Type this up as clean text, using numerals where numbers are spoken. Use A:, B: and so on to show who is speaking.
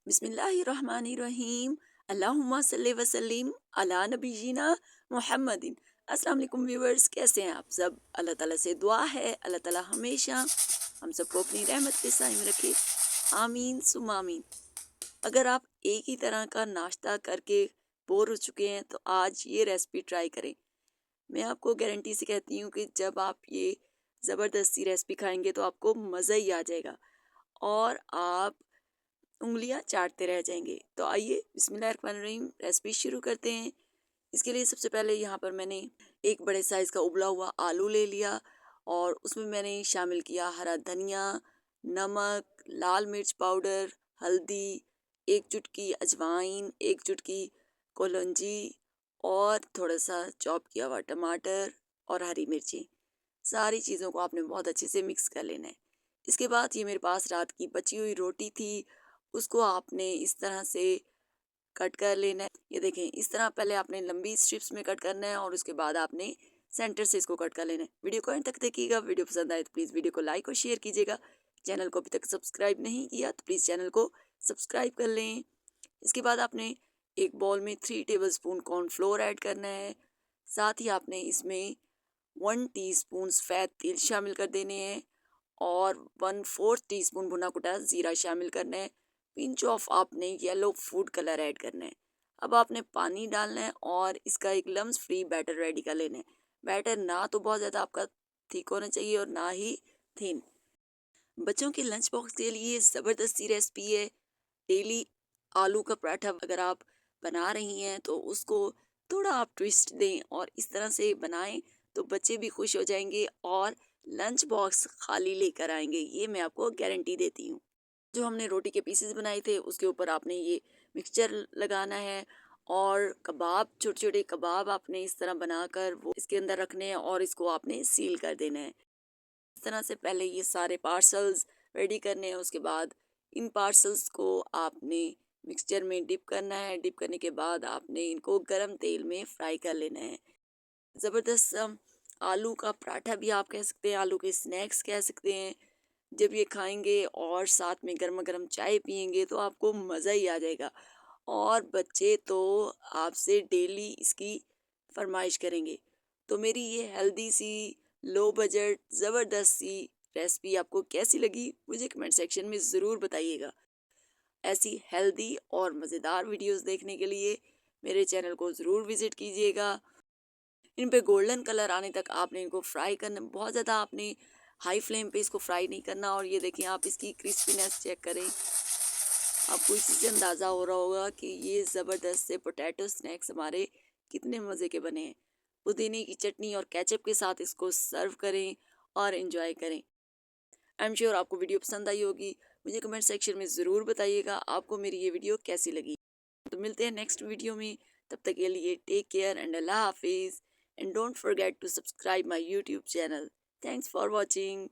A: बिस्मिल्लाहिर्रहमानिर्रहीम। अल्लाहुम्मा सल्ली वसल्लिम अला नबीना मुहम्मदिन। अस्सलाम वालेकुम व्यूअर्स, कैसे हैं आप सब? अल्लाह ताला से दुआ है अल्लाह ताला हमेशा हम सबको अपनी रहमत के साए में रखे, आमीन सुम्मा आमीन। अगर आप एक ही तरह का नाश्ता करके बोर हो चुके हैं तो आज ये रेसिपी ट्राई करें। मैं आपको गारंटी से कहती हूँ कि जब आप ये ज़बरदस्ती रेसिपी खाएंगे तो आपको मज़ा ही आ जाएगा और आप उंगलियां चाटते रह जाएंगे। तो आइए बिस्मिल्लाहिर्रहमानिर्रहीम रेसिपी शुरू करते हैं। इसके लिए सबसे पहले यहाँ पर मैंने एक बड़े साइज़ का उबला हुआ आलू ले लिया और उसमें मैंने शामिल किया हरा धनिया, नमक, लाल मिर्च पाउडर, हल्दी, एक चुटकी अजवाइन, एक चुटकी कलौंजी और थोड़ा सा चॉप किया हुआ टमाटर और हरी मिर्ची। सारी चीज़ों को आपने बहुत अच्छे से मिक्स कर लेना है। इसके बाद ये मेरे पास रात की बची हुई रोटी थी, उसको आपने इस तरह से कट कर लेना है। ये देखें, इस तरह पहले आपने लंबी स्ट्रिप्स में कट करना है और उसके बाद आपने सेंटर से इसको कट कर लेना है। वीडियो को एंड तक देखिएगा। वीडियो पसंद आए तो प्लीज़ वीडियो को लाइक और शेयर कीजिएगा। चैनल को अभी तक सब्सक्राइब नहीं किया तो प्लीज़ चैनल को सब्सक्राइब कर लें। इसके बाद आपने एक बाउल में 3 टेबल स्पून कॉर्नफ्लोर ऐड करना है। साथ ही आपने इसमें 1 टीस्पून सफ़ेद तिल शामिल कर देने हैं और 1/4 टीस्पून भुना कुटा ज़ीरा शामिल करना है। पिंच ऑफ आपने येलो फूड कलर ऐड करना है। अब आपने पानी डालना है और इसका एक लम्स फ्री बैटर रेडी कर लेना है। बैटर ना तो बहुत ज़्यादा आपका थिक होना चाहिए और ना ही थिन। बच्चों के लंच बॉक्स के लिए ज़बरदस्ती रेसिपी है। डेली आलू का पराठा अगर आप बना रही हैं तो उसको थोड़ा आप ट्विस्ट दें और इस तरह से बनाएं तो बच्चे भी खुश हो जाएंगे और लंच बॉक्स खाली लेकर आएंगे, ये मैं आपको गारंटी देती हूँ। जो हमने रोटी के पीसेस बनाए थे उसके ऊपर आपने ये मिक्सचर लगाना है और कबाब, छोटे छोटे कबाब आपने इस तरह बनाकर वो इसके अंदर रखने हैं और इसको आपने सील कर देना है। इस तरह से पहले ये सारे पार्सल्स रेडी करने हैं। उसके बाद इन पार्सल्स को आपने मिक्सचर में डिप करना है। डिप करने के बाद आपने इनको गरम तेल में फ्राई कर लेना है। ज़बरदस्त आलू का पराठा भी आप कह सकते हैं, आलू के स्नैक्स कह सकते हैं। जब ये खाएंगे और साथ में गर्मा गर्म चाय पियेंगे तो आपको मज़ा ही आ जाएगा और बच्चे तो आपसे डेली इसकी फरमाइश करेंगे। तो मेरी ये हेल्दी सी लो बजट ज़बरदस्त सी रेसिपी आपको कैसी लगी मुझे कमेंट सेक्शन में ज़रूर बताइएगा। ऐसी हेल्दी और मज़ेदार वीडियोस देखने के लिए मेरे चैनल को ज़रूर विज़िट कीजिएगा। इन पे गोल्डन कलर आने तक आपने इनको फ्राई करना, बहुत ज़्यादा आपने हाई फ्लेम पे इसको फ्राई नहीं करना। और ये देखें, आप इसकी क्रिस्पीनेस चेक करें, आपको इसी से अंदाज़ा हो रहा होगा कि ये ज़बरदस्त से पोटैटो स्नैक्स हमारे कितने मज़े के बने हैं। पुदीने की चटनी और केचप के साथ इसको सर्व करें और इन्जॉय करें। आई एम श्योर आपको वीडियो पसंद आई होगी। मुझे कमेंट सेक्शन में ज़रूर बताइएगा आपको मेरी ये वीडियो कैसी लगी। तो मिलते हैं नेक्स्ट वीडियो में, तब तक के लिए टेक केयर एंड अल्लाह हाफिज़ and don't forget to subscribe my YouTube channel. Thanks for watching.